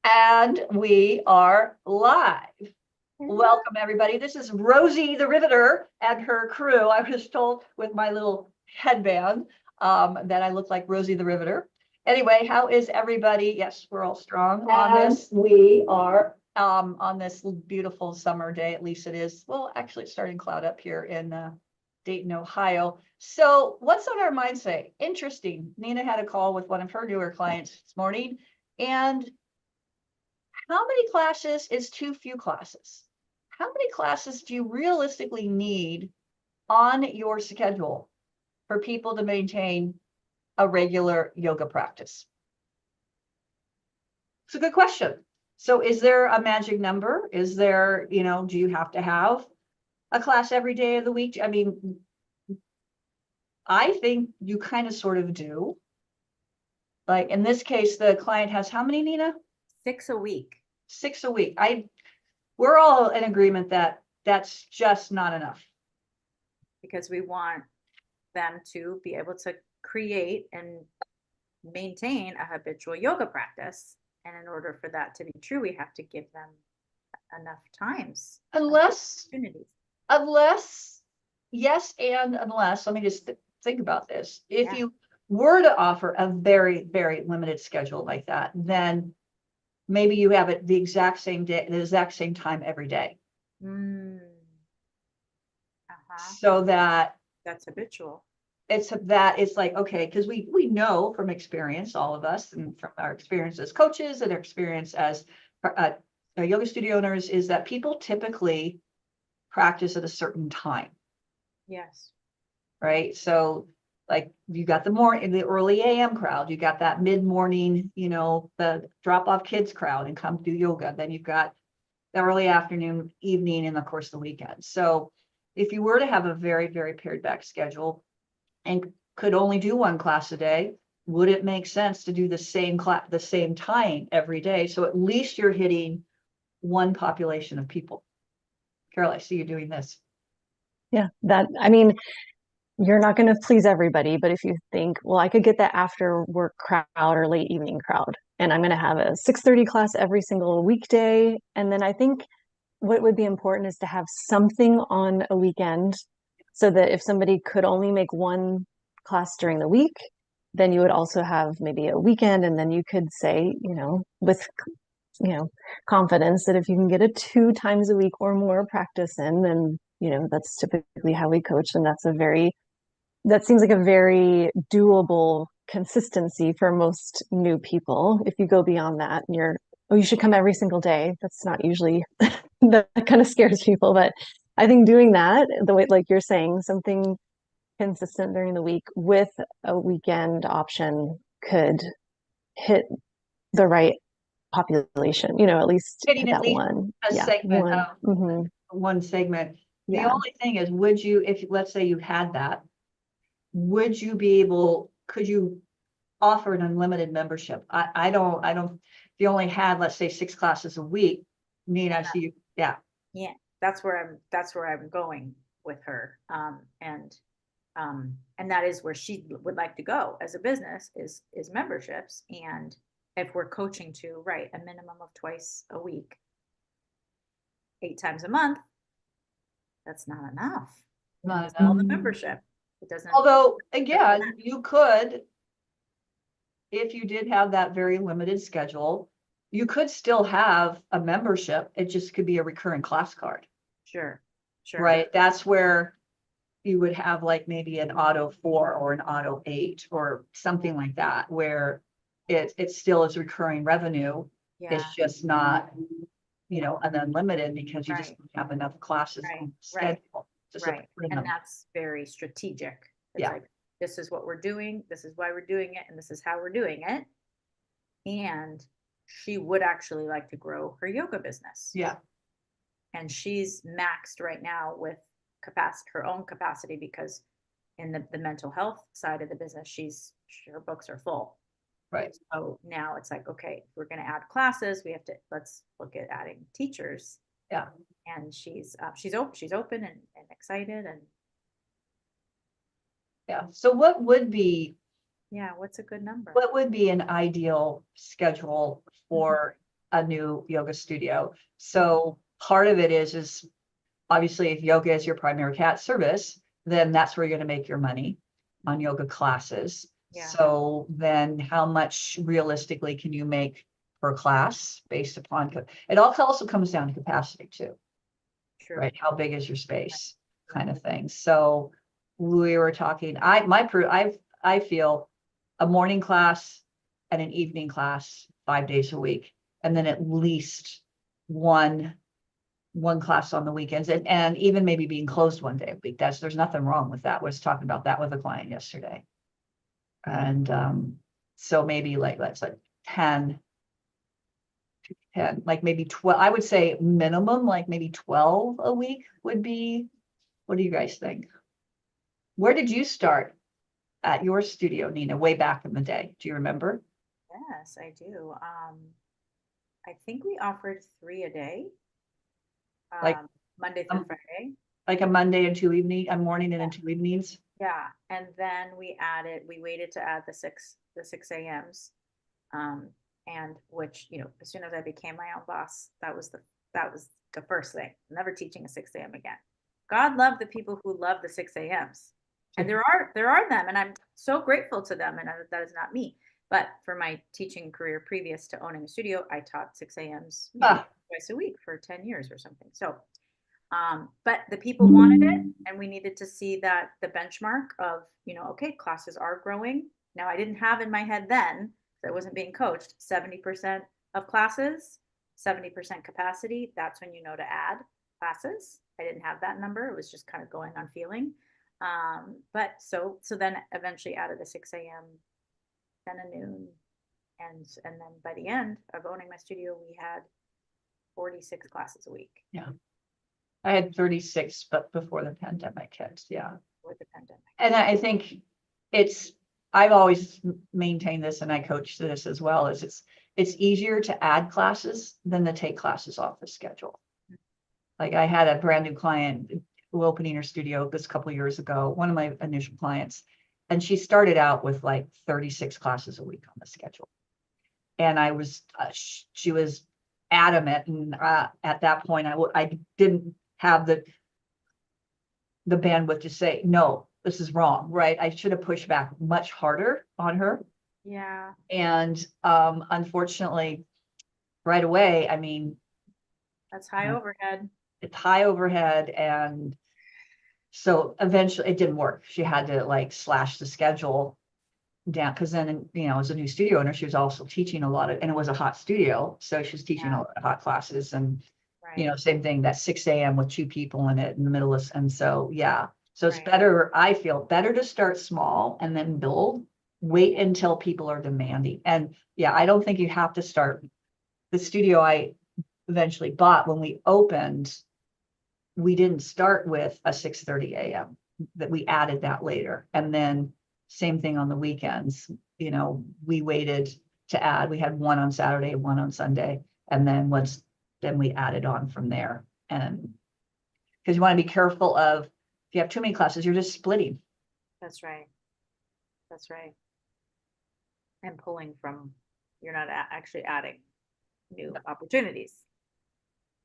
And we are live. Welcome, everybody. This is Rosie the Riveter and her crew. I was told with my little headband that I look like Rosie the Riveter. Anyway, how is everybody? Yes, we're all strong on this. We are on this beautiful summer day. At least it is. Well, actually, it's starting to cloud up here in Dayton, Ohio. So what's on our mind today? Interesting. Nina had a call with one of her newer clients this morning. And how many classes is too few classes? How many classes do you realistically need on your schedule for people to maintain a regular yoga practice? It's a good question. So is there a magic number? Is there, do you have to have a class every day of the week? I mean, I think you kind of sort of do. Like in this case, the client has how many, Nina? 6 a week. 6 a week. We're all in agreement that that's just not enough. Because we want them to be able to create and maintain a habitual yoga practice. And in order for that to be true, we have to give them enough times. Unless, yes, and unless, let me just think about this. If you were to offer a very, very limited schedule like that, then maybe you have it the exact same day, the exact same time every day. So that's habitual. It's like, okay, because we know from experience, all of us, and from our experience as coaches and our experience as yoga studio owners, is that people typically practice at a certain time. Yes. Right. So like you got the early AM crowd, you got that mid-morning, the drop-off kids crowd and come do yoga. Then you've got the early afternoon, evening, and of course the weekend. So if you were to have a very, very pared back schedule and could only do one class a day, would it make sense to do the same class, the same time every day? So at least you're hitting one population of people. Carol, I see you doing this. Yeah, you're not going to please everybody, but if you think, well, I could get that after work crowd or late evening crowd, and I'm going to have a 6:30 class every single weekday. And then I think what would be important is to have something on a weekend so that if somebody could only make one class during the week, then you would also have maybe a weekend. And then you could say, with, confidence that if you can get a 2 times a week or more practice in, then, that's typically how we coach. And that seems like a very doable consistency for most new people. If you go beyond that and you should come every single day, that's not usually that kind of scares people. But I think doing that, the way, like you're saying, something consistent during the week with a weekend option could hit the right population, at least Hitting hit at that least one. a segment, one segment. The Yeah. only thing is, if let's say you had that, could you offer an unlimited membership? I don't, if you only had, let's say 6 classes a week, Nina, I see you. Yeah. Yeah, that's where I'm going with her. And that is where she would like to go as a business is memberships. And if we're coaching to a minimum of twice a week, 8 times a month, that's not enough. Not All enough. the membership. It doesn't. Although again, you could, if you did have that very limited schedule, you could still have a membership. It just could be a recurring class card. Sure. Right. That's where you would have like maybe an auto 4 or an auto 8 or something like that, where it still is recurring revenue. Yeah. It's just not, an unlimited because you just don't have enough classes on the schedule. Right. And that's very strategic. It's like, this is what we're doing. This is why we're doing it. And this is how we're doing it. And she would actually like to grow her yoga business. Yeah. And she's maxed right now with her own capacity, because in the mental health side of the business, her books are full. Right. So now it's like, okay, if we're going to add classes, let's look at adding teachers. Yeah. And she's open and excited. And yeah. So what's a good number? What would be an ideal schedule for a new yoga studio. So part of it is obviously if yoga is your primary cat service, then that's where you're going to make your money on yoga classes. Yeah. So then how much realistically can you make per class based upon, it all also comes down to capacity too, True. right? How big is your space kind of thing. So we were talking, I feel a morning class and an evening class 5 days a week, and then at least one class on the weekends, and even maybe being closed one day a week. There's nothing wrong with that. I was talking about that with a client yesterday. And so maybe like let's like 10, like maybe 12, I would say minimum, like maybe 12 a week would be, what do you guys think? Where did you start at your studio, Nina, way back in the day? Do you remember? Yes, I do. I think we offered 3 a day, Like, Monday through Friday. Like a Monday and a morning and 2 evenings? Yeah, and then we waited to add the 6 a.m.s. And which, as soon as I became my own boss, that was the first thing. Never teaching a 6 a.m. again. God love the people who love the 6 a.m.s. And there are them, and I'm so grateful to them, and that is not me. But for my teaching career previous to owning a studio, I taught 6 a.m.s twice a week for 10 years or something. So but the people wanted it, and we needed to see that the benchmark of, okay, classes are growing. Now, I didn't have in my head then, that I wasn't being coached, 70% of classes, 70% capacity. That's when you know to add classes. I didn't have that number. It was just kind of going on feeling. But so then eventually added a 6 a.m., then a noon. And then by the end of owning my studio, we had 46 classes a week. Yeah. I had 36, but before the pandemic hit, yeah. Before the pandemic. And I think I've always maintained this, and I coach this as well, is it's easier to add classes than to take classes off the schedule. Like I had a brand new client opening her studio this couple of years ago, one of my initial clients, and she started out with like 36 classes a week on the schedule. And she was adamant, and at that point I didn't have the bandwidth to say, no, this is wrong, right? I should have pushed back much harder on her. Yeah. And unfortunately, right away, I mean, that's high overhead. It's high overhead. And so eventually it didn't work. She had to like slash the schedule down, because then, as a new studio owner, she was also teaching a lot of, and it was a hot studio. So she was teaching a lot of hot classes, and same thing, that 6 a.m. with 2 people in it in the middle of, and so, yeah. So it's better, I feel better to start small and then build, wait until people are demanding. And yeah, I don't think you have to start. The studio I eventually bought, when we opened, we didn't start with a 6:30 a.m. that we added that later. And then same thing on the weekends, we waited to add, we had 1 on Saturday, 1 on Sunday. And then we added on from there. And because you want to be careful of, if you have too many classes, you're just splitting. That's right. And pulling from, you're not actually adding new opportunities.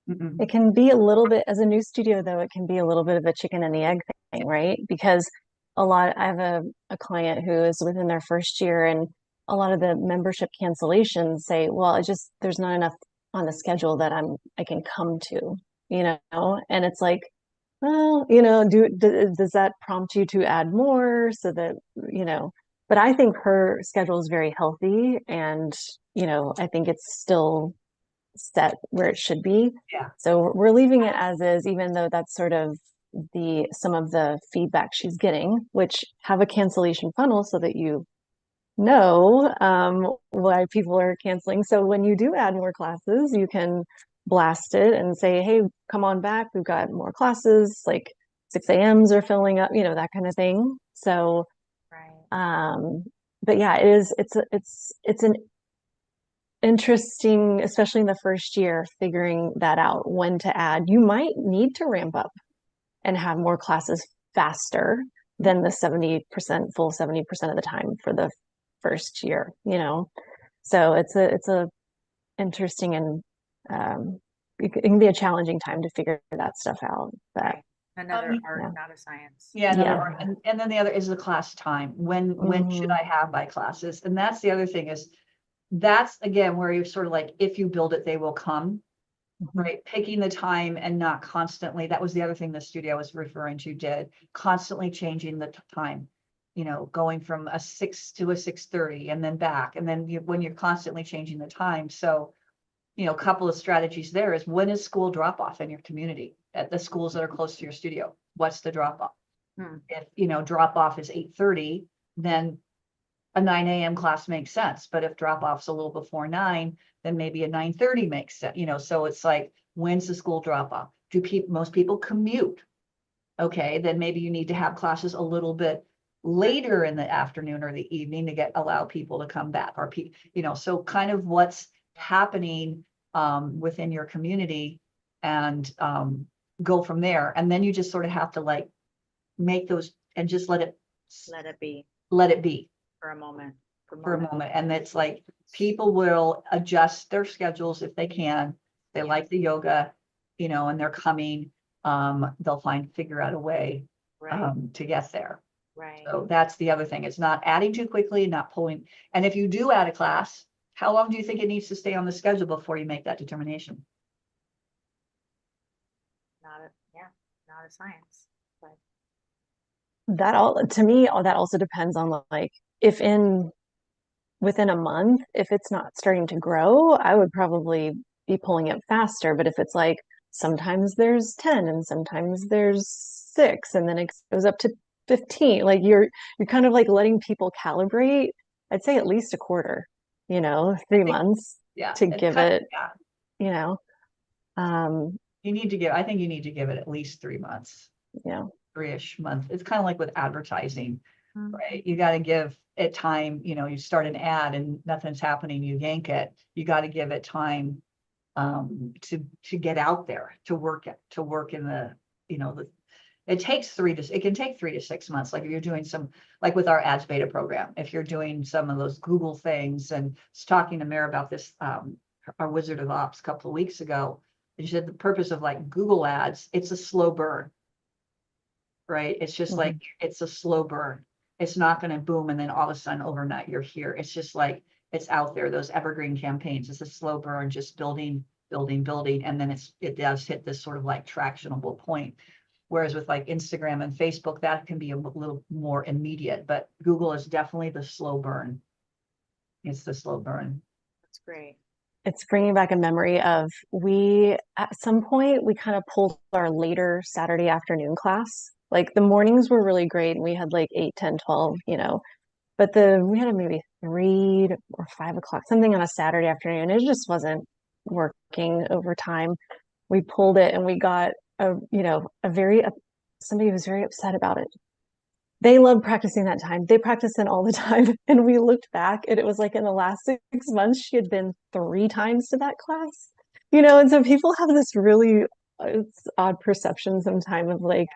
Mm-mm. It can be a little bit, as a new studio though, it can be a little bit of a chicken and the egg thing, right? Because I have a client who is within their first year, and a lot of the membership cancellations say, well, there's not enough on the schedule that I can come to, and it's like, well, does that prompt you to add more so that, but I think her schedule is very healthy, and, I think it's still set where it should be. Yeah. So we're leaving it as is, even though that's sort of some of the feedback she's getting, which have a cancellation funnel so that why people are canceling. So when you do add more classes, you can blast it and say, hey, come on back. We've got more classes, like 6 a.m.s are filling up, that kind of thing. So, but yeah, it's an interesting, especially in the first year, figuring that out, when to add. You might need to ramp up and have more classes faster than the 70% full 70% of the time for the first year, So it's a interesting and it can be a challenging time to figure that stuff out. But Right. Another Um, art, yeah. not a science. Yeah, another Yeah. art. And then the other is the class time. When should Mhm. I have my classes? And that's the other thing is, that's again where you're sort of like, if you build it, they will come, Mhm. right? Picking the time and not constantly, that was the other thing the studio I was referring to did, constantly changing the time. You know, going from a 6 to a 6:30 and then back, and then when you're constantly changing the time. So, you know, a couple of strategies there is, when is school drop off in your community at the schools that are close to your studio? What's the drop off? Hmm. If, you know, drop off is 8:30, then a 9 a.m. class makes sense. But if drop off's a little before 9, then maybe a 9:30 makes sense. You know, so it's like, when's the school drop off? Most people commute? Okay, then maybe you need to have classes a little bit later in the afternoon or the evening to allow people to come back, or you know, so kind of what's happening within your community, and go from there. And then you just sort of have to like make those and just let it Be be for a moment. for a moment. And it's like, people will adjust their schedules if they can. They like the yoga, you know, and they're coming, they'll figure out a way Right, to get there. right. So that's the other thing. It's not adding too quickly, not pulling. And if you do add a class, how long do you think it needs to stay on the schedule before you make that determination? Not a science, but That all to me, that also depends on like if within a month, if it's not starting to grow, I would probably be pulling it faster. But if it's like sometimes there's 10 and sometimes there's 6 and then it goes up to 15, like you're kind of like letting people calibrate. I'd say at least a quarter, 3 months Yeah. to it's give kind of- it, Yeah. you know, um, I think you need to give it at least 3 months, you know, 3-ish months. It's kind of like with advertising. Mhm. Right, you got to give it time. You know, you start an ad and nothing's happening, you yank it. You got to give it time to get out there, to work in the, you know, it can take 3 to 6 months. Like if you're doing like with our ads beta program, if you're doing some of those Google things. And I was talking to Mary about this, our Wizard of Ops a couple of weeks ago, and she said the purpose of like Google ads, it's a slow burn, right? It's just like, it's a slow burn. It's not going to boom and then all of a sudden overnight you're here. It's just like, it's out there, those evergreen campaigns. It's a slow burn, just building, building, and then it does hit this sort of like tractionable point. Whereas with like Instagram and Facebook, that can be a little more immediate, but Google is definitely the slow burn. It's the slow burn. That's great. it's bringing back a memory of at some point we kind of pulled our later Saturday afternoon class. Like the mornings were really great and we had like 8, 10, 12, but we had maybe 3 or 5 o'clock, something on a Saturday afternoon. It just wasn't working over time. We pulled it and we got somebody was very upset about it. They love practicing that time. They practice it all the time. And we looked back and it was like in the last 6 months, she had been 3 times to that class. And so people have this really it's odd perception sometimes of like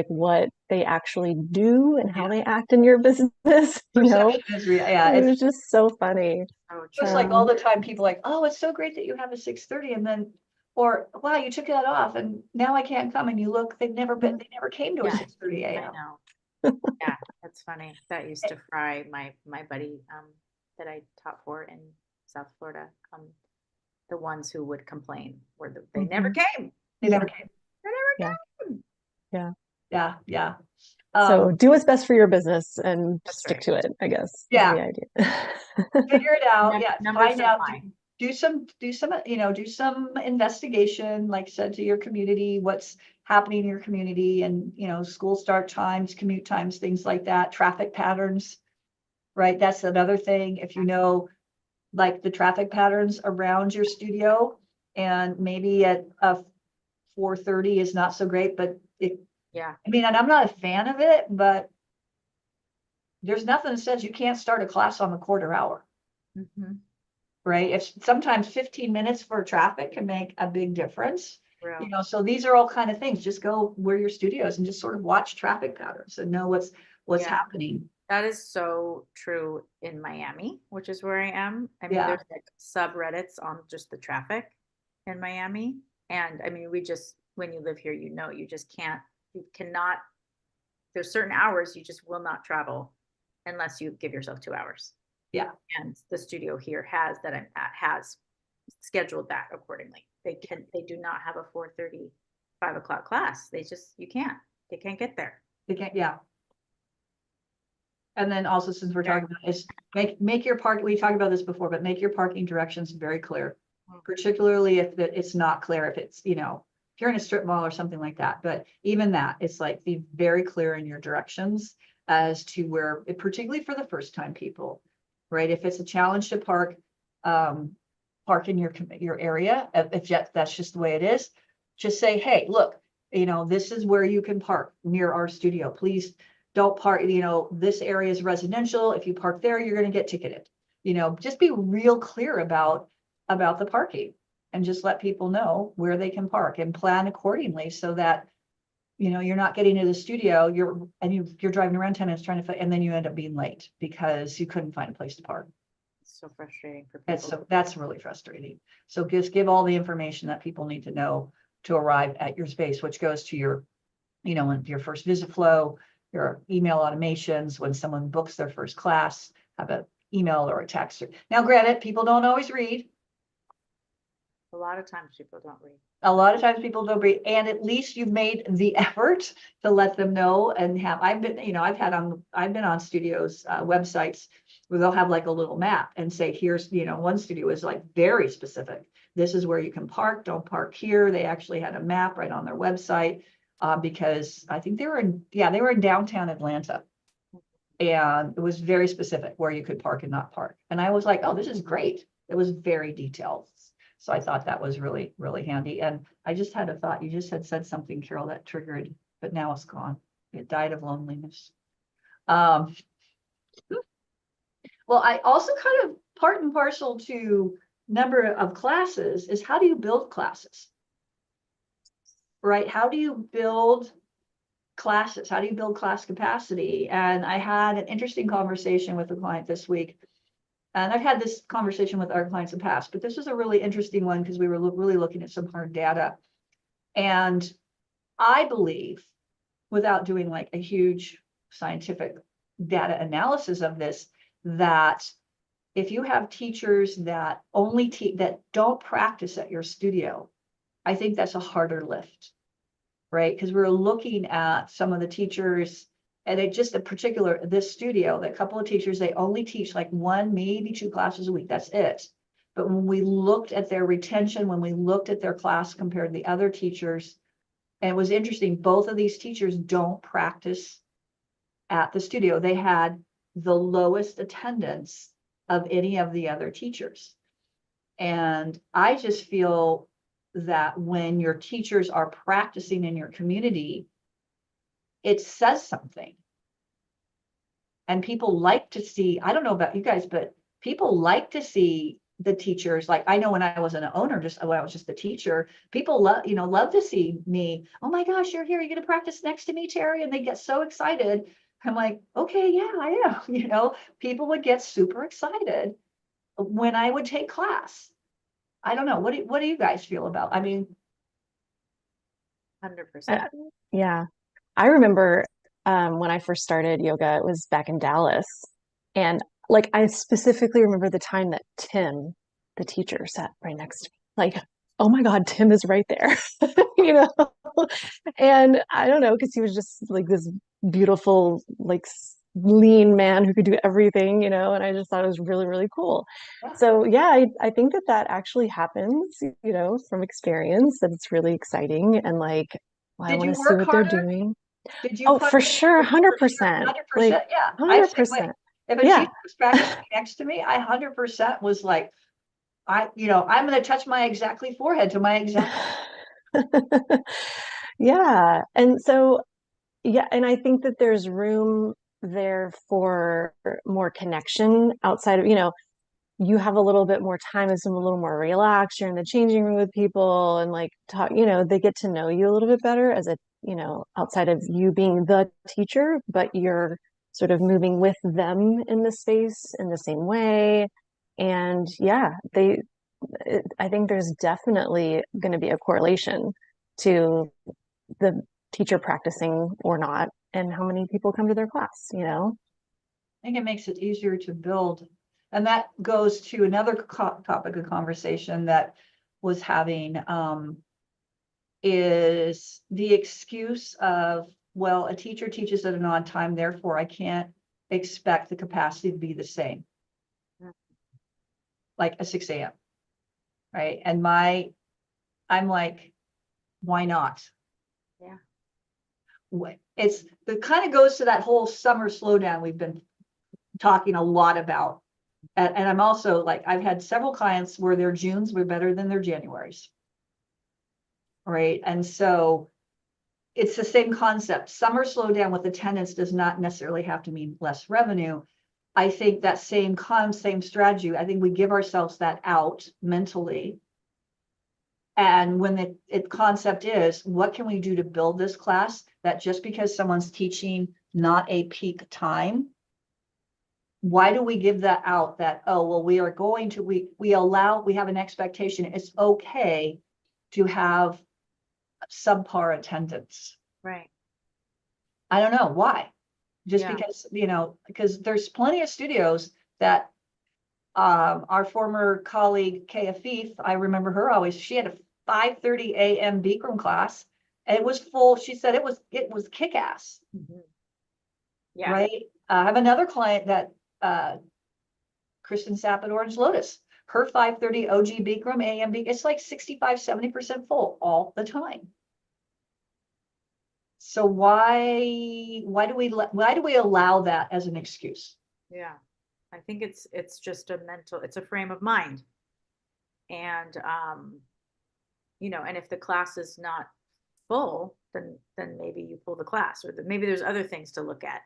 what they actually do and how they act in your business. Perception is real. Yeah, It it's was just so funny. Oh, just like all the time people like, oh, it's so great that you have a 6:30, and then, or wow, you took that off and now I can't come. And you look, they never came to a Yeah. 6:30 I a.m. know. Yeah, that's funny. That used to fry my buddy that I taught for in South Florida. The ones who would complain were they never came. They never came. They never Yeah. came. Yeah. Yeah. So do what's best for your business and That's stick right. to it, I guess. Is Yeah. the idea. Figure it out. Yeah. Numbers Find don't out. lie. Do some, do some investigation, like I said, to your community, what's happening in your community, and, school start times, commute times, things like that, traffic patterns, right? That's another thing. If you know, like the traffic patterns around your studio, and maybe at 4:30 is not so great, but Yeah. I mean, and I'm not a fan of it, but there's nothing that says you can't start a class on the quarter hour. Mm-hmm. Right? If sometimes 15 minutes for traffic can make a big difference. Real. So these are all kind of things. Just go where your studio is and just sort of watch traffic patterns and know what's Yeah. happening. That is so true in Miami, which is where I am. I mean, Yeah. there's like subreddits on just the traffic. in Miami. And I mean, when you live here, you just can't, you cannot, there's certain hours you just will not travel unless you give yourself 2 hours. Yeah. And the studio here has that I'm at has scheduled that accordingly. They do not have a 4:30, 5 o'clock class. They can't get there. They can't, yeah. And then also, since we're talking about is make your park, we talked about this before, but make your parking directions very clear. Particularly if it's not clear, if it's, if you're in a strip mall or something like that, but even that, it's like be very clear in your directions as to where, particularly for the first time people, right? If it's a challenge to park in your area, if that's just the way it is, just say, hey, look, this is where you can park near our studio. Please don't park, this area is residential. If you park there, you're going to get ticketed. Just be real clear about the parking and just let people know where they can park and plan accordingly so that, you're not getting to the studio, you're driving around 10 minutes trying to, and then you end up being late because you couldn't find a place to park. It's so frustrating for people. That's really frustrating. So just give all the information that people need to know to arrive at your space, which goes to your, your first visit flow, your email automations, when someone books their first class, have an email or a text. Now, granted, people don't always read. A lot of times people don't read. A lot of times people don't read, and at least you've made the effort to let them know and I've been on studios, websites where they'll have like a little map and say, here's, one studio is like very specific. This is where you can park, don't park here. They actually had a map right on their website because I think they were in downtown Atlanta. And it was very specific where you could park and not park. And I was like, oh, this is great. It was very detailed. So I thought that was really, really handy. And I just had a thought, you just had said something, Carol, that triggered, but now it's gone. It died of loneliness. Well, I also kind of part and parcel to number of classes is how do you build classes? Right? How do you build classes? How do you build class capacity? And I had an interesting conversation with a client this week. And I've had this conversation with our clients in the past, but this was a really interesting one because we were really looking at some hard data. And I believe, without doing like a huge scientific data analysis of this, that if you have teachers that that don't practice at your studio, I think that's a harder lift, right? Because we're looking at some of the teachers. And this studio, that couple of teachers, they only teach like 1, maybe 2 classes a week. That's it. But when we looked at their retention, when we looked at their class compared to the other teachers, and it was interesting, both of these teachers don't practice at the studio. They had the lowest attendance of any of the other teachers. And I just feel that when your teachers are practicing in your community, it says something. And people like to see, I don't know about you guys, but people like to see the teachers. Like I know when I was an owner, when I was just a teacher, people love to see me. Oh my gosh, you're here. You're going to practice next to me, Terry. And they get so excited. I'm like, okay, yeah, I am. People would get super excited when I would take class. I don't know. What do you guys feel about? I mean, 100%. Yeah. I remember when I first started yoga, it was back in Dallas. And like I specifically remember the time that Tim, the teacher, sat right next to me. Like, oh my God, Tim is right there. And I don't know, because he was just like this beautiful, like lean man who could do everything, and I just thought it was really, really cool. yeah. So yeah, I think that actually happens, from experience, that it's really exciting and like, well, I Did want you to see work what they're harder? doing. Did you Oh, put for sure, 100%. 100%? Like Yeah. 100%. If a Yeah. teacher was practicing next to me, I 100% was like, I'm going to touch my exactly forehead to my exact. Yeah. And so, yeah, and I think that there's room there for more connection outside of, you have a little bit more time, it's a little more relaxed. You're in the changing room with people and like talk, they get to know you a little bit better as outside of you being the teacher, but you're sort of moving with them in the space in the same way. And yeah, I think there's definitely going to be a correlation to the teacher practicing or not and how many people come to their class, you know? I think it makes it easier to build. And that goes to another topic of conversation that was having, is the excuse of, well, a teacher teaches at an odd time, therefore I can't expect the capacity to be the same. Like a 6 a.m. Right? And I'm like, why not? Yeah. It kind of goes to that whole summer slowdown we've been talking a lot about. And I'm also like, I've had several clients where their Junes were better than their Januaries. Right. And so it's the same concept. Summer slowdown with attendance does not necessarily have to mean less revenue. I think that same strategy, I think we give ourselves that out mentally. And when the concept is, what can we do to build this class that just because someone's teaching not a peak time, why do we give that out that, oh, well, we are going to, we have an expectation. It's okay to have subpar attendance. Right. I don't know why. Just Yeah. because, because there's plenty of studios that our former colleague Kaya Fief, I remember her always, she had a 5:30 a.m. Bikram class and it was full. She said it was kick-ass. Mhm. Yeah. Right. I have another client that Kristen Sapp at Orange Lotus, her 5:30 OG Bikram AM, it's like 65-70% full all the time. So why do we allow that as an excuse? Yeah. I think it's just it's a frame of mind. And and if the class is not full, then maybe you pull the class, or maybe there's other things to look at.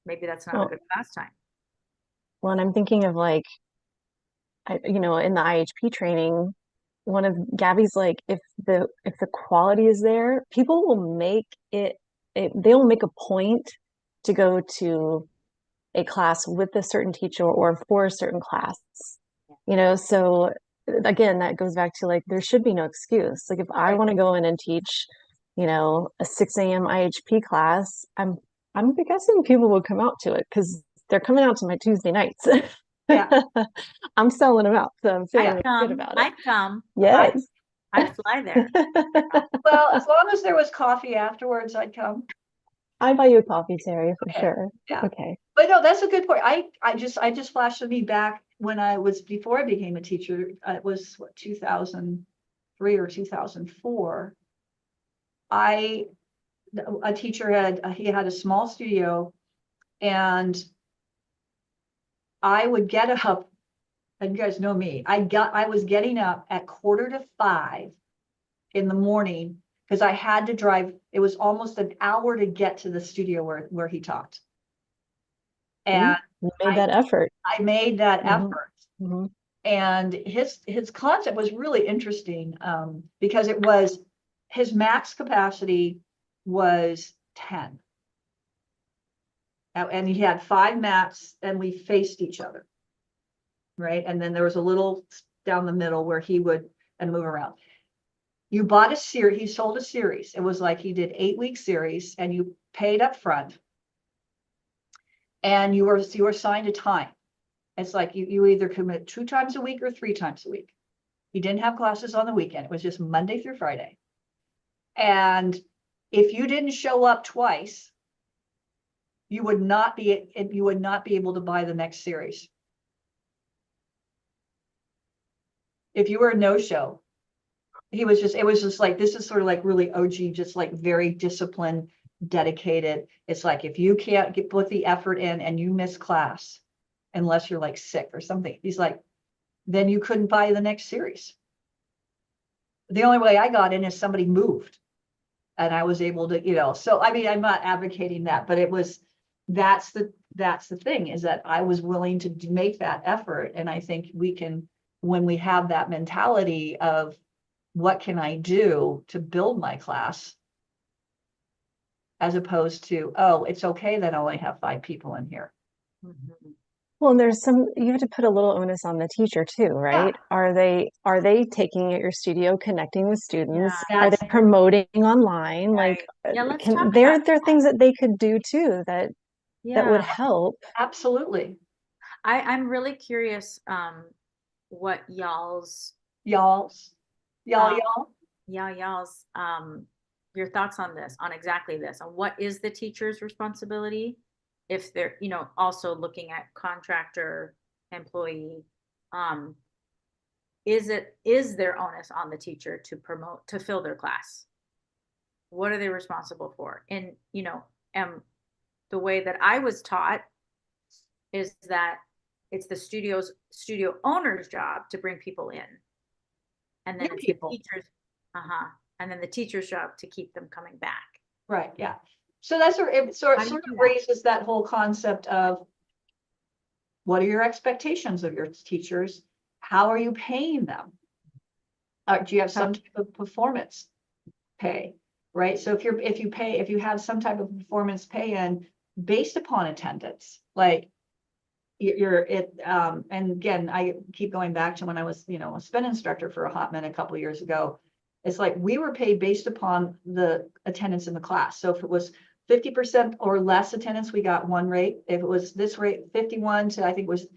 Maybe that's not a good class time. Well, and I'm thinking of like, in the IHP training, one of Gabby's like, if the quality is there, people will they will make a point to go to a class with a certain teacher or for a certain class. So again, that goes back to like, there should be no excuse. Like if I want to go in and teach, a 6 a.m. IHP class, I'm guessing people will come out to it because they're coming out to my Tuesday nights. Yeah. I'm selling them out, so I'm feeling I'd really good about it. I'd come. Yes. I'd fly there. Well, as long as there was coffee afterwards, I'd come. I'd buy you a coffee, Terry, for Okay. sure. Yeah. Okay. But no, that's a good point. I just flashed me back when before I became a teacher, it was 2003 or 2004. A teacher he had a small studio and I would get up, and you guys know me, I was getting up at 4:45 in the morning because I had to drive. It was almost an hour to get to the studio where he taught. And you made that effort. I made that effort. Mm-hmm. And his concept was really interesting because it was his max capacity was 10. And he had 5 mats and we faced each other. Right. And then there was a little down the middle where he would move around. You bought a series, he sold a series. It was like he did 8-week series and you paid up front. And you were assigned a time. It's like you either commit 2 times a week or 3 times a week. He didn't have classes on the weekend. It was just Monday through Friday. And if you didn't show up twice, you would not be able to buy the next series. If you were a no-show, it was just like, this is sort of like really OG, just like very disciplined, dedicated. It's like, if you can't put the effort in and you miss class, unless you're like sick or something, he's like, then you couldn't buy the next series. The only way I got in is somebody moved and I was able to, so I mean, I'm not advocating that, but that's the thing, is that I was willing to make that effort. And I think we can, when we have that mentality of what can I do to build my class, as opposed to, oh, it's okay that I only have 5 people in here. Mm-hmm. Well, and there's some, you have to put a little onus on the teacher too, right? Are they taking at your studio, connecting with students? Yeah. Are That's they promoting online? Like, Right. Yeah, let's can talk there about there are things that they could do too that would yeah. help. absolutely. I'm really curious what y'all's Y'all's, um y'all. y'all's your thoughts on this, on exactly this, on what is the teacher's responsibility if they're, also looking at contractor, employee, um, is there onus on the teacher to promote, to fill their class? What are they responsible for? And, the way that I was taught is that it's the studio owner's job to bring people in. And then New it's the people. teacher's, uh-huh. And then the teacher's job to keep them coming back. Right, yeah. So that's where it sort How do you of do that? raises that whole concept of what are your expectations of your teachers? How are you paying them? Do you have some type of performance pay, right? So if you have some type of performance pay in based upon attendance, like and again, I keep going back to when I was, a spin instructor for a hot minute a couple of years ago. It's like we were paid based upon the attendance in the class. So if it was 50% or less attendance, we got one rate. If it was this rate, 51 to I think it was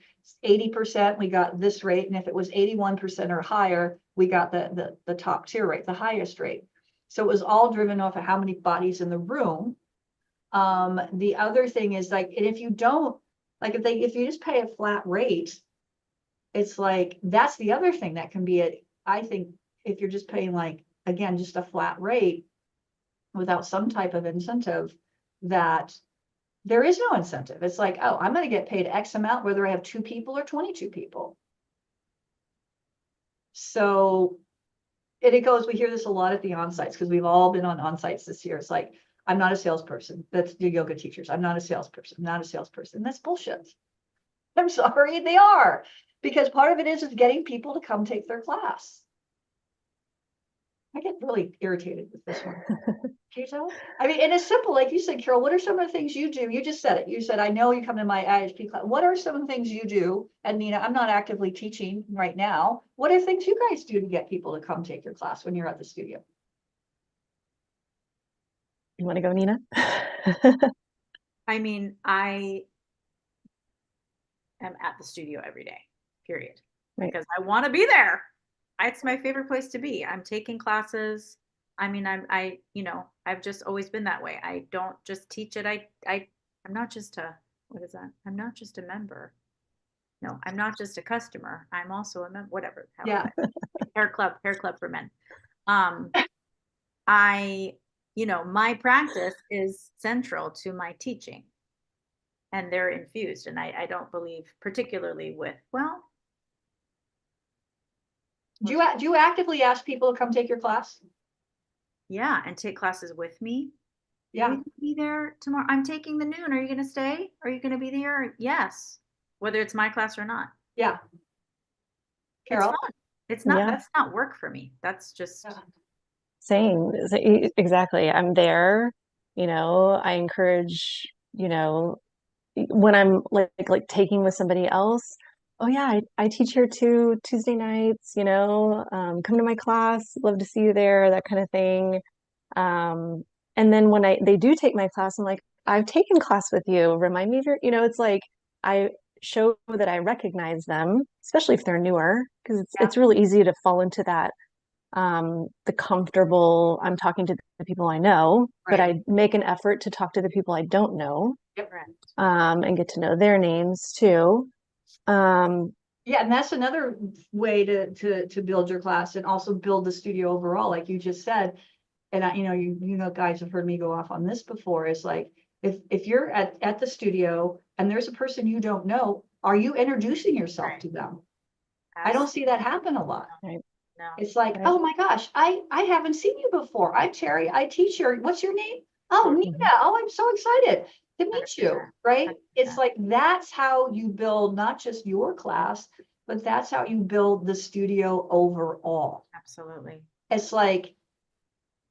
80%, we got this rate. And if it was 81% or higher, we got the top tier rate, the highest rate. So it was all driven off of how many bodies in the room. The other thing is like, and if you don't, like if you just pay a flat rate, it's like, that's the other thing that can be I think if you're just paying like, again, just a flat rate without some type of incentive, that there is no incentive. It's like, oh, I'm going to get paid X amount, whether I have 2 people or 22 people. So, and it goes, we hear this a lot at the on-sites because we've all been on on-sites this year. It's like, I'm not a salesperson. That's the yoga teachers. I'm not a salesperson. I'm not a salesperson. That's bullshit. I'm sorry, they are. Because part of it is getting people to come take their class. I get really irritated with this one. Can you tell? I mean, and it's simple, like you said, Carol, what are some of the things you do? You just said it. You said, I know you come to my IHP class. What are some of the things you do? And Nina, I'm not actively teaching right now. What are things you guys do to get people to come take your class when you're at the studio? You want to go, Nina? I mean, I am at the studio every day, period. Right. Because I want to be there. It's my favorite place to be. I'm taking classes. I mean, I've just always been that way. I don't just teach it. I'm not just what is that? I'm not just a member. No, I'm not just a customer. I'm also a member, whatever. Yeah. Hair club for men. My practice is central to my teaching, and they're infused. And I don't believe particularly with, Do you actively ask people to come take your class? yeah, and take classes with me. Yeah. Are you gonna be there tomorrow? I'm taking the noon. Are you going to stay? Are you going to be there? Yes. Whether it's my class or not. Yeah. It's Carol? fun. It's not, Yeah. that's not work for me. That's just, Yeah. Same. Exactly. I'm there, I encourage, when I'm like taking with somebody else. Oh yeah, I teach here too Tuesday nights, come to my class, love to see you there, that kind of thing. And then when they do take my class, I'm like, I've taken class with you. Remind me of your, it's like I show that I recognize them, especially if they're newer, because it's really easy to fall into that the comfortable, I'm talking to the people I know, but Right. I make an effort to talk to the people I don't know, Yep. and get to know their names too. Yeah, and that's another way to build your class and also build the studio overall, like you just said. And you guys have heard me go off on this before. Is like if you're at the studio and there's a person you don't know, are you introducing yourself Right. to them? I don't see that happen a lot. Right. no. It's like, Right. oh my gosh, I haven't seen you before. I'm Terry. I teach here. What's your name? Oh, Mhm. Nina. Oh, I'm so excited to meet you. 100%. Right? It's 100%. like that's how you build not just your class, but that's how you build the studio overall. Absolutely. It's like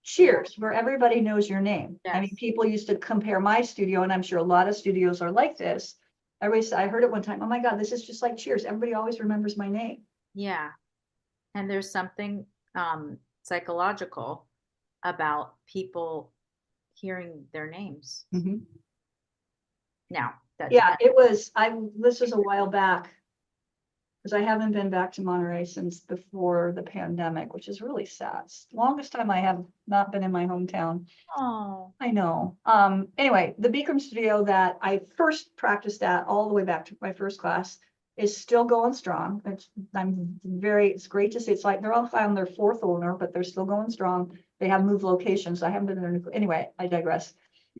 cheers, where everybody knows your name. I mean, Yes. people used to compare my studio, and I'm sure a lot of studios are like this. Everybody said, I heard it one time, oh my God, this is just like Cheers. Everybody always remembers my name. Yeah. And there's something psychological about people hearing their names. Now, that Yeah, depends. this was a while back. Because I haven't been back to Monterey since before the pandemic, which is really sad. It's the longest time I have not been in my hometown. Oh, I know. Anyway, the Bikram studio that I first practiced at all the way back to my first class is still going strong. It's great to see. It's like they're all on their fourth owner, but they're still going strong. They have moved locations. I haven't been there. Anyway, I digress.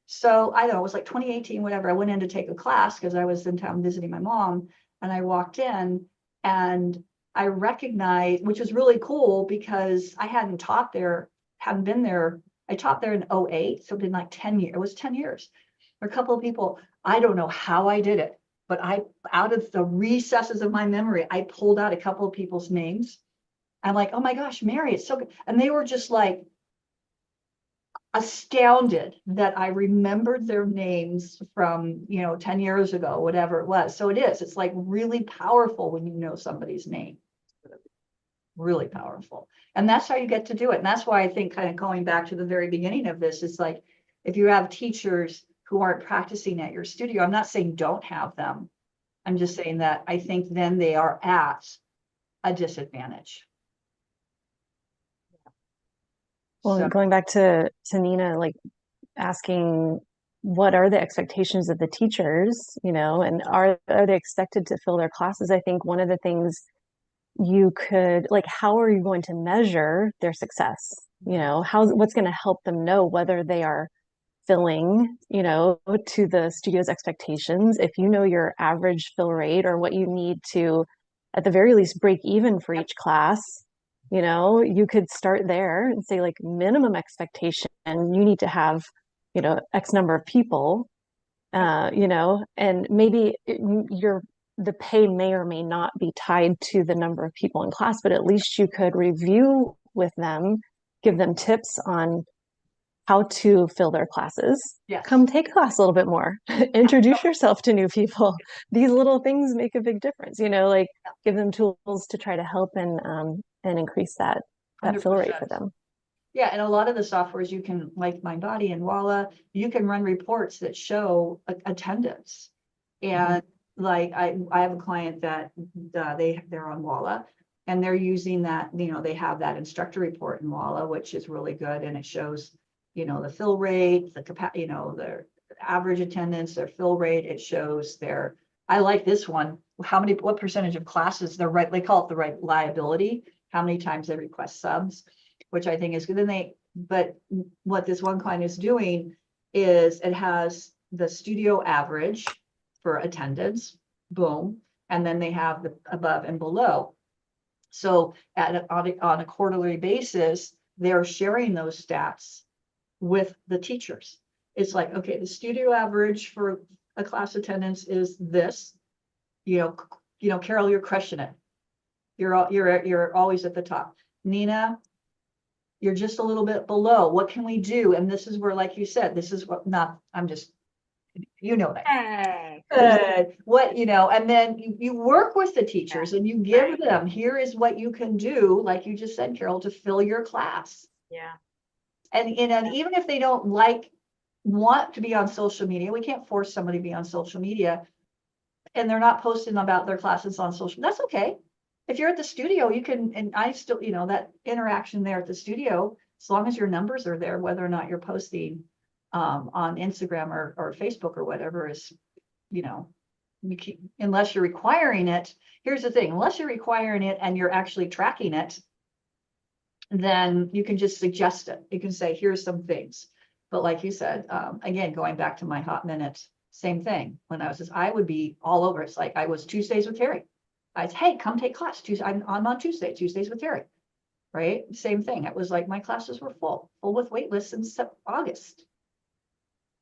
So I don't know, it was like 2018, whatever. I went in to take a class because I was in town visiting my mom, and I walked in and I recognized, which was really cool because I hadn't been there. I taught there in 08, so it been like 10 years. It was 10 years. A couple of people, I don't know how I did it, but out of the recesses of my memory, I pulled out a couple of people's names. I'm like, oh my gosh, Mary, it's so good. And they were just like astounded that I remembered their names from, 10 years ago, whatever it was. So it's like really powerful when you know somebody's name. Really powerful. And that's how you get to do it. And that's why I think, kind of going back to the very beginning of this, is like, if you have teachers who aren't practicing at your studio, I'm not saying don't have them. I'm just saying that I think then they are at a disadvantage. Well, So, going back to Nina, like asking what are the expectations of the teachers, and are they expected to fill their classes? I think one of the things you could, like, how are you going to measure their success? What's going to help them know whether they are filling, to the studio's expectations. If you know your average fill rate or what you need to, at the very least, break even for each class, you could start there and say, like, minimum expectation, you need to have, X number of people, and maybe the pay may or may not be tied to the number of people in class, but at least you could review with them, give them tips on how to fill their classes. yes. Come take a class a little bit more. Introduce yourself to new people. These little things make a big difference, like give them tools to try to help and increase that fill rate for 100%. them. Yeah, and a lot of the softwares you can, like Mindbody and Walla, you can run reports that show attendance. And like I have a client that they're on Walla, and they're using that, they have that instructor report in Walla, which is really good, and it shows, the fill rate, the capacity, their average attendance, their fill rate. It shows I like this one, what percentage of classes they call it the right liability, how many times they request subs, which I think is good. But what this one client is doing is it has the studio average for attendance, boom, and then they have the above and below. So on a quarterly basis, they're sharing those stats with the teachers. It's like, okay, the studio average for a class attendance is this. Carol, you're crushing it. You're always at the top. Nina, you're just a little bit below. What can we do? And this is where, like you said, this is what that. Hey. And then you work with the teachers and you give them, here is what you can do, like you just said, Carol, to fill your class. Yeah. And even if they don't want to be on social media, we can't force somebody to be on social media, and they're not posting about their classes on social. That's okay. If you're at the studio, you can, and I still, that interaction there at the studio, as long as your numbers are there, whether or not you're posting on Instagram or Facebook or whatever is, unless you're requiring it. Here's the thing, unless you're requiring it and you're actually tracking it, then you can just suggest it. You can say, here's some things. But like you said, again, going back to my hot minute, same thing. When I would be all over. It's like I was Tuesdays with Terry. Hey, come take class. Tuesday, I'm on Tuesdays with Terry. Right? Same thing. It was like my classes were full with wait lists since August.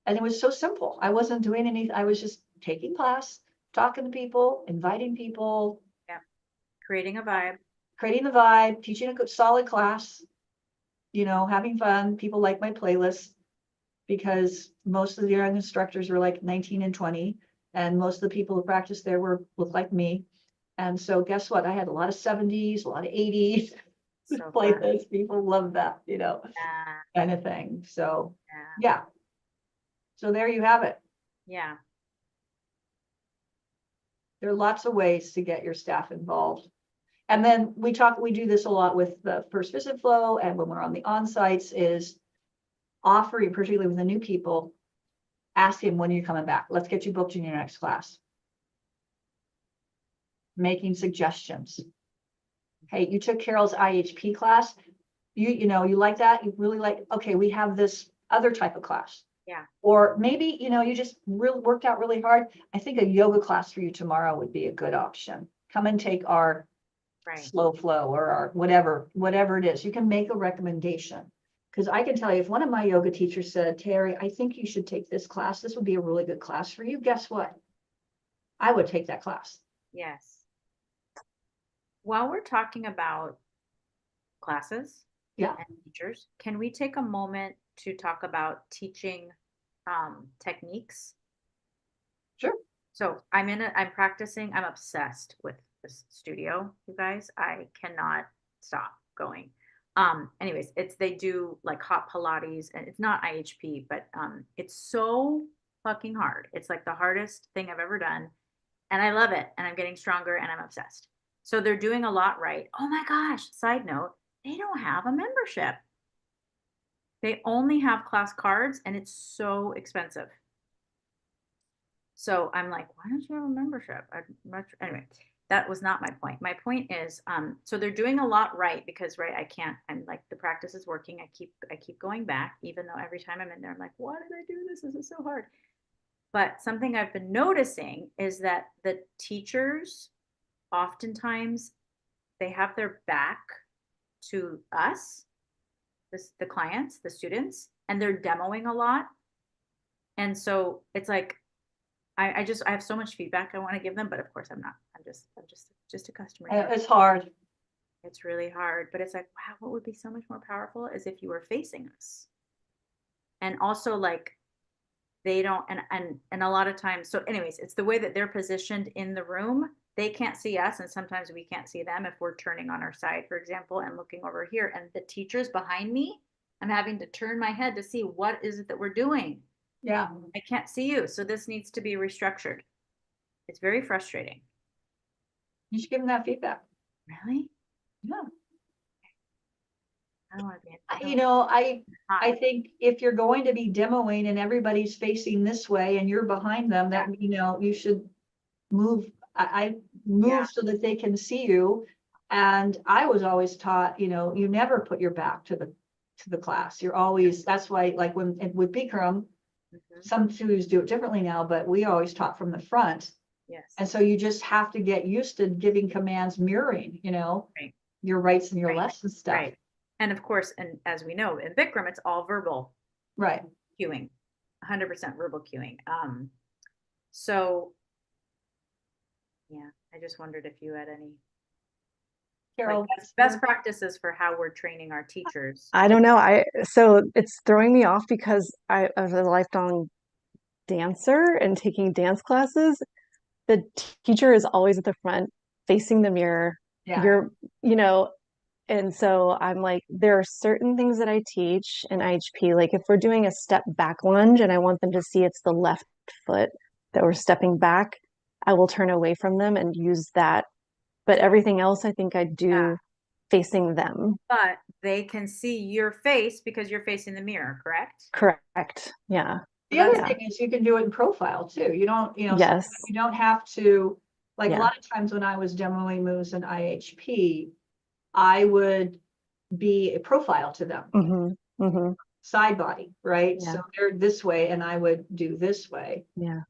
And it was so simple. I wasn't doing anything. I was just taking class, talking to people, inviting people. Yeah. Creating a vibe, teaching a good solid class, having fun. People like my playlist because most of the young instructors were like 19 and 20. And most of the people who practiced there looked like me. And so guess what? I had a lot of 70s, a lot of 80s. So Like fun. those people love that, Yeah, kind of thing. So, yeah, yeah. So there you have it. yeah. There are lots of ways to get your staff involved. And then we do this a lot with the first visit flow and when we're on the on-sites is offering, particularly with the new people, ask him when you're coming back. Let's get you booked in your next class. Making suggestions. Hey, you took Carol's IHP class. You like that? You really like, okay, we have this other type of class. Yeah. Or maybe, you just really worked out really hard. I think a yoga class for you tomorrow would be a good option. Come and take our Right. slow flow or our whatever it is. You can make a recommendation. Because I can tell you, if one of my yoga teachers said, Terry, I think you should take this class. This would be a really good class for you. Guess what? I would take that class. Yes. While we're talking about classes Yeah, and teachers, can we take a moment to talk about teaching techniques? sure. So I'm practicing, I'm obsessed with this studio, you guys. I cannot stop going. Anyways, they do like hot Pilates and it's not IHP, but it's so fucking hard. It's like the hardest thing I've ever done. And I love it. And I'm getting stronger and I'm obsessed. So they're doing a lot right. Oh my gosh, side note, they don't have a membership. They only have class cards and it's so expensive. So I'm like, why don't you have a membership? Anyway, that was not my point. My point is, so they're doing a lot right because I'm like the practice is working. I keep going back, even though every time I'm in there, I'm like, why did I do this? This is so hard. But something I've been noticing is that the teachers oftentimes they have their back to us, the clients, the students, and they're demoing a lot. And so it's like I have so much feedback I want to give them, but of course I'm not. I'm just a customer. It's hard. It's really hard, but it's like, wow, what would be so much more powerful is if you were facing us. And also like they don't and a lot of times, so anyways, it's the way that they're positioned in the room. They can't see us and sometimes we can't see them if we're turning on our side, for example, and looking over here. And the teachers behind me, I'm having to turn my head to see what is it that we're doing. Yeah. I can't see you. So this needs to be restructured. It's very frustrating. You should give them that feedback. Really? Yeah. I don't want to be. I think if you're going to be demoing and everybody's facing this way and you're behind them, that, you should move. I move so that they can see you. And I was always taught, you never put your back to the class. You're always, that's why, like with Bikram, some students do it differently now, but we always taught from the front. Yes. And so you just have to get used to giving commands mirroring, Right. your rights and your Right. lesson stuff. Right. And of course, and as we know, in Bikram, it's all verbal Right. cueing, 100% verbal cueing. So yeah, I just wondered if you had any Carol, best practices for how we're training our teachers. I don't know. So it's throwing me off because I was a lifelong dancer and taking dance classes. The teacher is always at the front facing the mirror. yeah. And so I'm like, there are certain things that I teach in IHP. Like if we're doing a step back lunge and I want them to see it's the left foot that we're stepping back, I will turn away from them and use that. But everything else, I think I do facing them. But they can see your face because you're facing the mirror, correct? Correct. Yeah. The other thing is you can do it in profile too. You don't, Yes. you don't have to, like Yeah. a lot of times when I was demoing moves in IHP, I would be a profile to them, Mm-hmm. Mm-hmm. side body, right? Yeah. So they're this way and I would do this way. Yeah.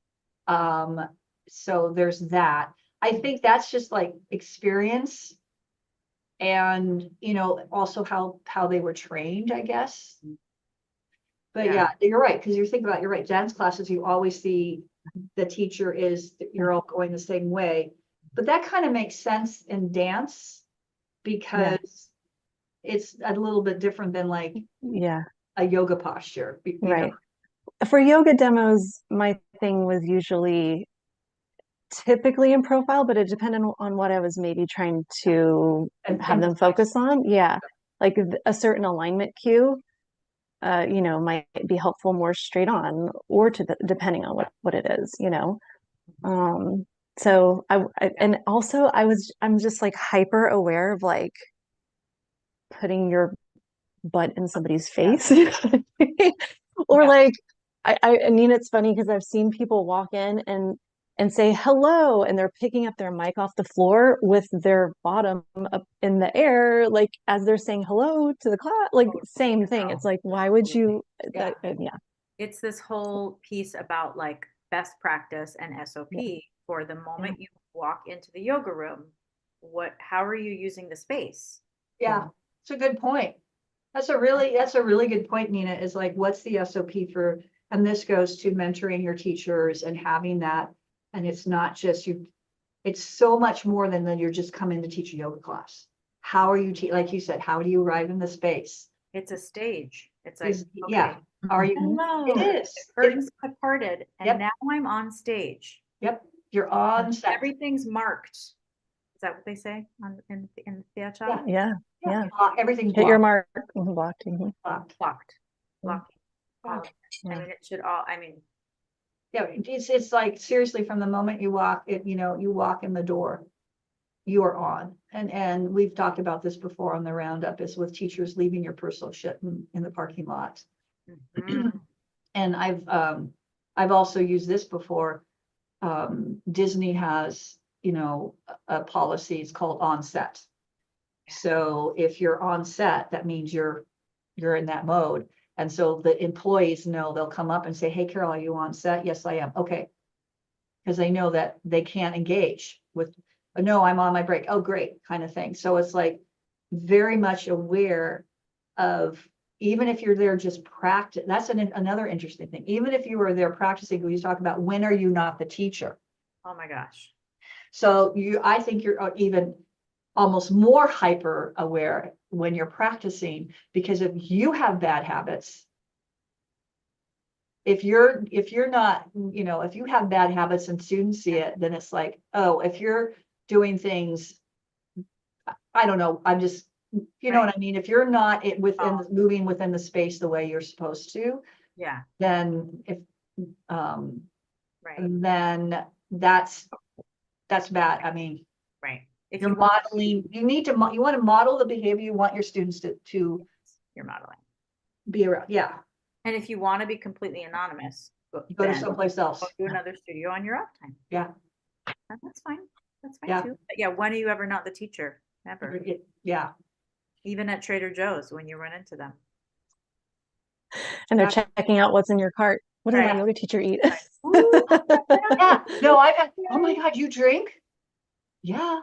So there's that. I think that's just like experience and, also how they were trained, I guess. But yeah, you're right. Because you're thinking about, you're right. Dance classes, you always see the teacher you're all going the same way. But that kind of makes sense in dance because it's a little bit different than like a yoga posture. Right. For yoga demos, my thing was usually typically in profile, but it depended on what I was maybe trying to And have them focus on. Yeah. Like a certain alignment cue, might be helpful more straight on or depending on what it is, So and also I'm just like hyper aware of like putting your butt in somebody's face. Or Yeah. like I mean it's funny because I've seen people walk in and say hello and they're picking up their mic off the floor with their bottom up in the air like as they're saying hello to the class, like same thing. It's like why would you Yeah. yeah. It's this whole piece about like best practice and SOP for the moment you walk into the yoga room. How are you using the space? Yeah, it's a good point. That's a really good point, Nina, is like, what's the SOP for, and this goes to mentoring your teachers and having that, and it's not just you, it's so much more than you're just coming to teach a yoga class. How are you, like you said, how do you arrive in the space? It's a stage. It's like, Yeah, are you, hello, it is. the curtains have parted, and Yep. now I'm on stage. Yep, you're on set. Everything's marked. Is that what they say in the theater? Yeah. Everything's Hit your blocked. mark. Blocked. Blocked. Blocked. Yeah. Blocked. Yeah. I mean, it should all, I mean, Yeah, it's like seriously from the moment you walk you walk in the door, you are on. And we've talked about this before on the roundup is with teachers leaving your personal shit in the parking lot. And I've also used this before. Disney has, a policy, it's called on set. So if you're on set, that means you're in that mode. And so the employees know, they'll come up and say, hey, Carol, are you on set? Yes, I am. Okay. Because they know that they can't engage with, no, I'm on my break. Oh, great, kind of thing. So it's like very much aware of, even if you're there just practice, that's another interesting thing. Even if you were there practicing, we talk about when are you not the teacher? oh my gosh. So I think you're even almost more hyper aware when you're practicing, because if you have bad habits, if you're not, if you have bad habits and students see it, then it's like, oh, if you're doing things, I don't know, I'm just, you know what I mean? If you're not moving within the space the way you're supposed to, Yeah. then Right. then that's bad. I mean, Right. If you're modeling, you want to model the behavior you want your students to you're modeling. be around. Yeah. And if you want to be completely anonymous, Go to someplace else. Go to another studio on your off time. Yeah. And that's fine. That's fine Yeah. too. But yeah. When are you ever not the teacher? Never. Yeah. Even at Trader Joe's when you run into them. And they're checking out what's in your cart. What did my yoga teacher eat? Yeah. No, I've had, oh my God, you drink? Yeah.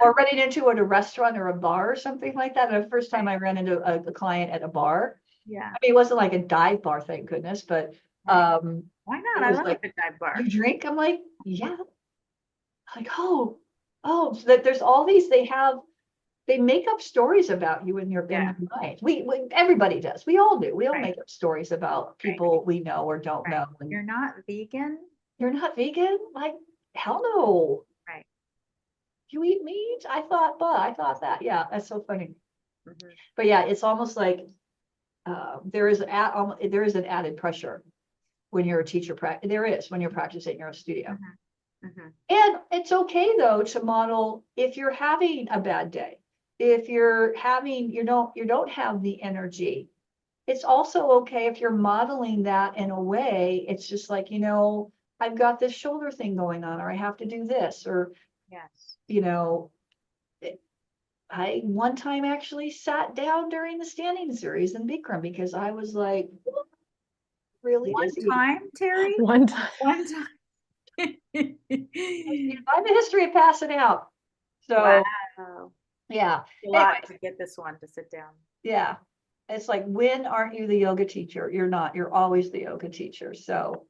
Or running into at a restaurant or a bar or something like that. The first time I ran into a client at a bar. Yeah. I mean, it wasn't like a dive bar, thank goodness, but why not? I love like, a dive bar. You drink? I'm like, yeah. Like, oh, so that there's all these, they make up stories about you in your mind. We everybody does. We all do. We all make up stories about people we know or don't know. And you're not vegan? You're not vegan? Like, hell no. Right. You eat meat? I thought that. Yeah, that's so funny. But yeah, it's almost like there is an added pressure when you're a teacher. There is when you're practicing in your studio. And it's okay though to model if you're having a bad day. If you're having, you don't have the energy. It's also okay if you're modeling that in a way. It's just like, I've got this shoulder thing going on, or I have to do this, or, I one time actually sat down during the standing series in Bikram because I was like, really dizzy. One time, Terry? One time. I have a history of passing out. So, wow. Yeah. A lot to get this one to sit down. Yeah. It's like, when aren't you the yoga teacher? You're not. You're always the yoga teacher. So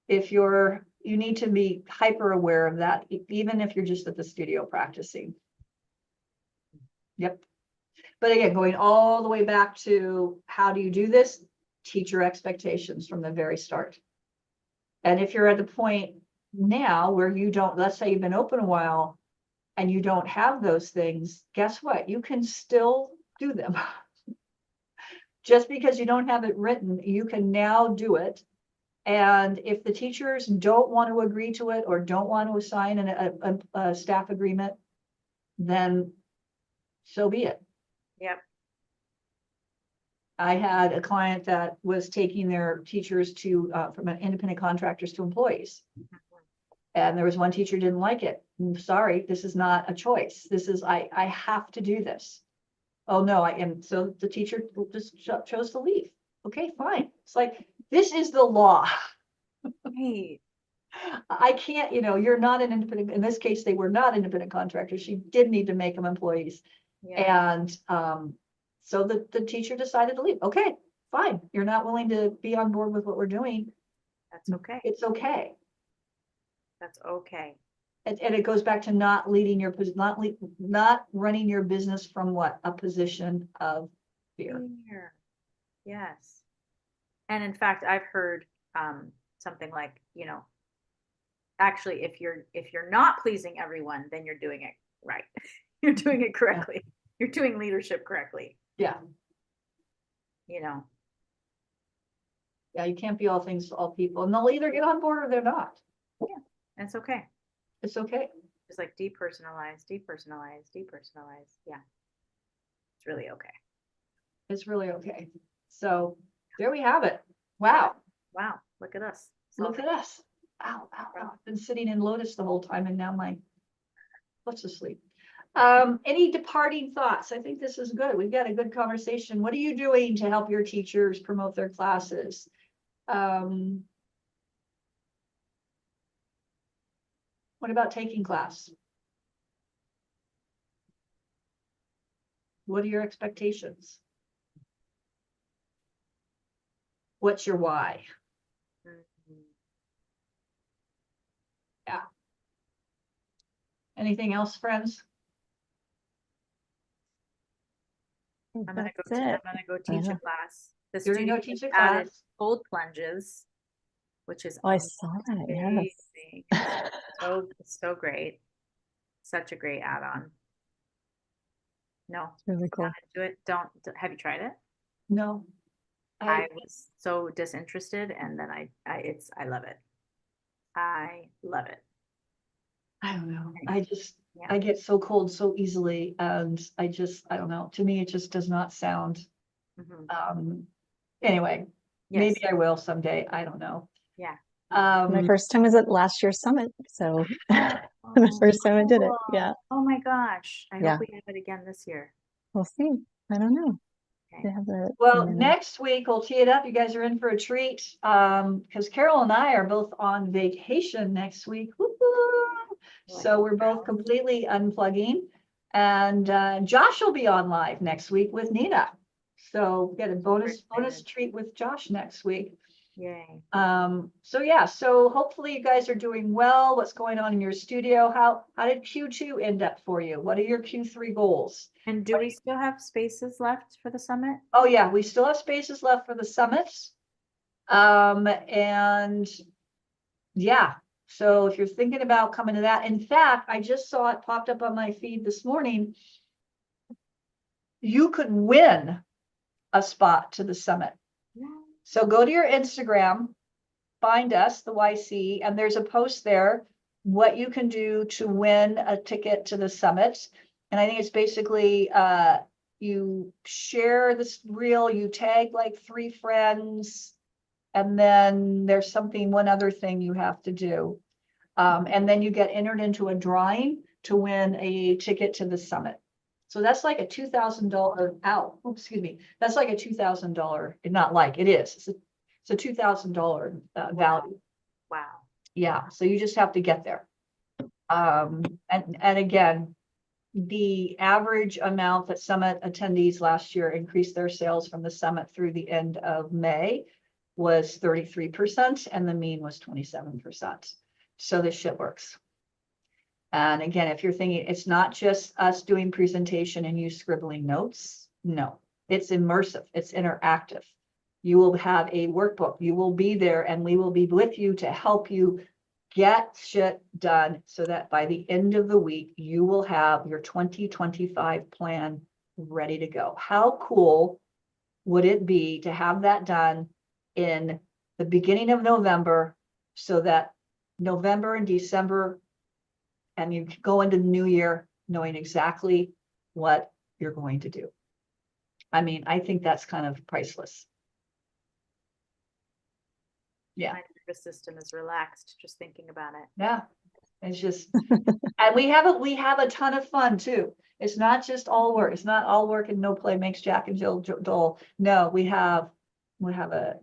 if you need to be hyper aware of that, even if you're just at the studio practicing. Yep. But again, going all the way back to how do you do this? Teacher expectations from the very start. And if you're at the point now where you don't, let's say you've been open a while and you don't have those things, guess what? You can still do them. Just because you don't have it written, you can now do it. And if the teachers don't want to agree to it or don't want to assign a staff agreement, then so be it. Yep. I had a client that was taking their teachers to, from an independent contractors to employees. And there was one teacher didn't like it. I'm sorry, this is not a choice. This is, I have to do this. Oh, no, and so the teacher just chose to leave. Okay, fine. It's like, this is the law. Right. I can't, you're not an independent, in this case, they were not independent contractors. She did need to make them employees. Yeah. And so the teacher decided to leave. Okay, fine. You're not willing to be on board with what we're doing. That's okay. It's okay. That's okay. And it goes back to not leading your, not running your business from what? A position of fear. Fear. Yes. And in fact, I've heard something like, actually, if you're not pleasing everyone, then you're doing it right. You're doing it correctly. You're doing leadership correctly. Yeah. Yeah, You can't be all things to all people. And they'll either get on board or they're not. that's okay. It's okay. It's like depersonalize. Yeah. It's really okay. It's really okay. So there we have it. Wow. Wow. Look at us. Look at us. Ow, ow, ow. I've been sitting in lotus the whole time and now my foot's asleep. Any departing thoughts? I think this is good. We've got a good conversation. What are you doing to help your teachers promote their classes? What about taking class? What are your expectations? What's your why? Mhm. Anything else, friends? I'm gonna That's it. go teach a Yeah. class. The You're gonna go studio teach a added class? cold plunges, which is Oh, I saw that. Yes. amazing. It's so great. Such a great add-on. No, Really cool. not into it. Don't have you tried it? No. I was so disinterested, and then I love it. I love it. I don't know. Yeah. I get so cold so easily and I don't know. To me, it just does not sound, Mhm. anyway, Yes. maybe I will someday. I don't know. Yeah. My first time was at last year's summit. So the first time I did it. Yeah. Oh my gosh. I Yeah. hope we have it again this year. We'll see. I don't know. Okay. They have the, Well, next week we'll tee it up. You guys are in for a treat. Because Carol and I are both on vacation next week. Woo-hoo! So we're both completely unplugging. And Josh will be on live next week with Nina. So we got a bonus treat with Josh next week. Yay. So yeah, so hopefully you guys are doing well. What's going on in your studio? How did Q2 end up for you? What are your Q3 goals? And do we still have spaces left for the summit? Oh yeah, we still have spaces left for the summits. And yeah, so if you're thinking about coming to that, in fact, I just saw it popped up on my feed this morning. You could win a spot to the summit. Yeah. So go to your Instagram, find us, the YC, and there's a post there, what you can do to win a ticket to the summit. And I think it's basically, you share this reel, you tag like 3 friends, and then there's one other thing you have to do. And then you get entered into a drawing to win a ticket to the summit. So that's like a $2,000 excuse me. That's like a $2,000, not like it is. It's a $2,000 value. Wow. Yeah. So you just have to get there. And again, the average amount that summit attendees last year increased their sales from the summit through the end of May was 33%, and the mean was 27%. So this shit works. And again, if you're thinking it's not just us doing presentation and you scribbling notes, no, it's immersive, it's interactive. You will have a workbook, you will be there, and we will be with you to help you Get shit done so that by the end of the week, you will have your 2025 plan ready to go. How cool would it be to have that done in the beginning of November so that November and December, and you go into the new year knowing exactly what you're going to do. I mean, I think that's kind of priceless. Yeah. My nervous system is relaxed just thinking about it. Yeah, it's just, and we have a ton of fun too. It's not just all work. It's not all work and no play makes Jack and Jill dull. No, we have a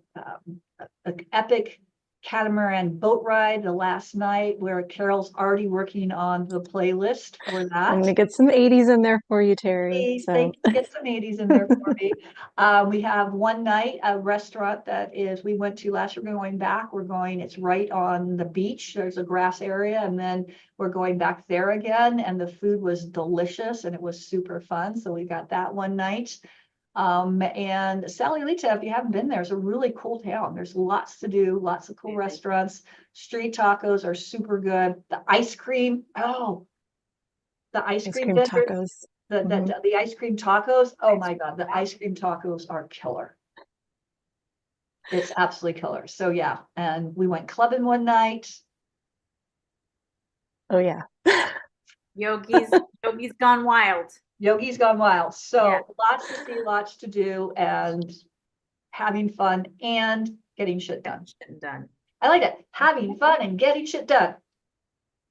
epic catamaran boat ride the last night where Carol's already working on the playlist for I'm that. gonna get some 80s in there for you, Terry. Please, So thank you. Get some 80s in there for me. We have one night, a restaurant that we went to last year, we're going back. It's right on the beach. There's a grass area, and then we're going back there again. And the food was delicious and it was super fun. So we got that one night. And Salulita, if you haven't been there, is a really cool town. There's lots to do, lots of cool restaurants. Street tacos are super good. The ice cream, the ice cream vendor, tacos. the ice cream tacos. Oh my God, the ice cream tacos are killer. It's absolutely killer. So yeah, and we went clubbing one night. Oh yeah. Yogi's gone wild. Yogi's gone wild. So Yeah. lots to see, lots to do, and having fun and getting shit done. Shit done. I like that. Having fun and getting shit done.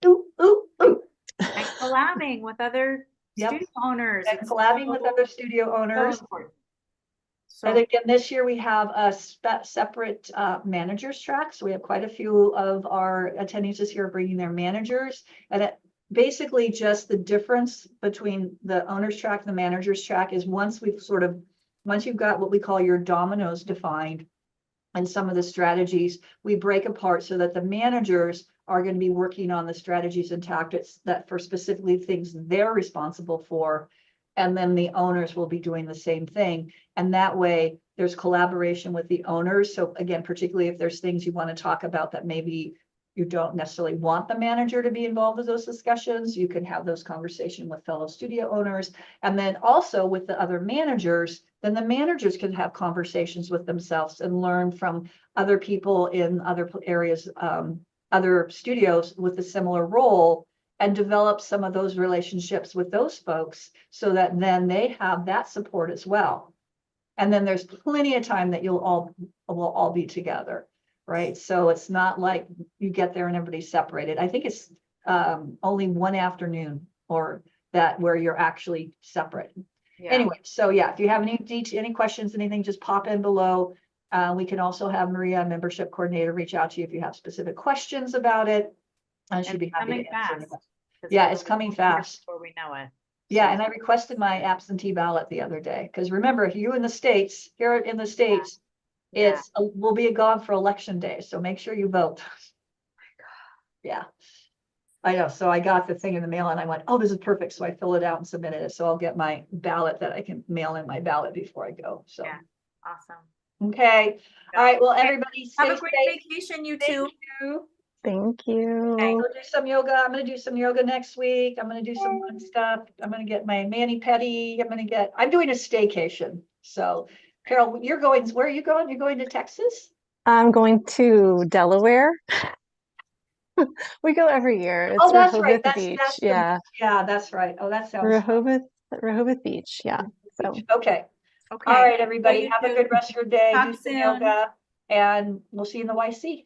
Ooh, ooh, ooh. And collabing with other Yep. studio owners. And collabing with other studio owners. So And again, this year we have a separate managers track. So we have quite a few of our attendees this year bringing their managers. And it basically just the difference between the owners track and the managers track is once you've got what we call your dominoes defined and some of the strategies, we break apart so that the managers are going to be working on the strategies and tactics that for specifically things they're responsible for. And then the owners will be doing the same thing. And that way there's collaboration with the owners. So again, particularly if there's things you want to talk about that maybe you don't necessarily want the manager to be involved with those discussions, you can have those conversations with fellow studio owners. And then also with the other managers, then the managers can have conversations with themselves and learn from other people in other areas, other studios with a similar role, and develop some of those relationships with those folks so that then they have that support as well. And then there's plenty of time that will all be together, right? So it's not like you get there and everybody's separated. I think it's only one afternoon or that where you're actually separate. yeah. Anyway, so yeah, if you have any questions, anything, just pop in below. We can also have Maria, membership coordinator, reach out to you if you have specific questions about it. And she'd be happy to answer any questions. Yeah, it's coming fast. Before we know it. Yeah, and I requested my absentee ballot the other day, because remember, if you in the States, here in the States, Yeah. we'll be gone for election day, so make sure you vote. Yeah, I know. So I got the thing in the mail and I went, oh, this is perfect. So I fill it out and submitted it. So I'll get my ballot that I can mail in my ballot before I go. So, Yeah. Awesome. okay. All right. Well, Okay. everybody Have stay a great safe. vacation, you Thank two. you. Thank you. Okay, go do some yoga. I'm gonna do some yoga next week. I'm gonna do some fun stuff. I'm gonna get my mani-pedi. I'm doing a staycation. So Carol, where are you going? You're going to Texas? I'm going to Delaware. We go every year. It's Oh, that's right. Rehoboth Beach. That's Yeah. yeah, that's right. Oh, that sounds fun. Rehoboth Beach. Yeah. So Okay. Okay. All right, everybody. you Have a too. good rest of your day. Talk Do some soon. yoga, and we'll see you in the YC.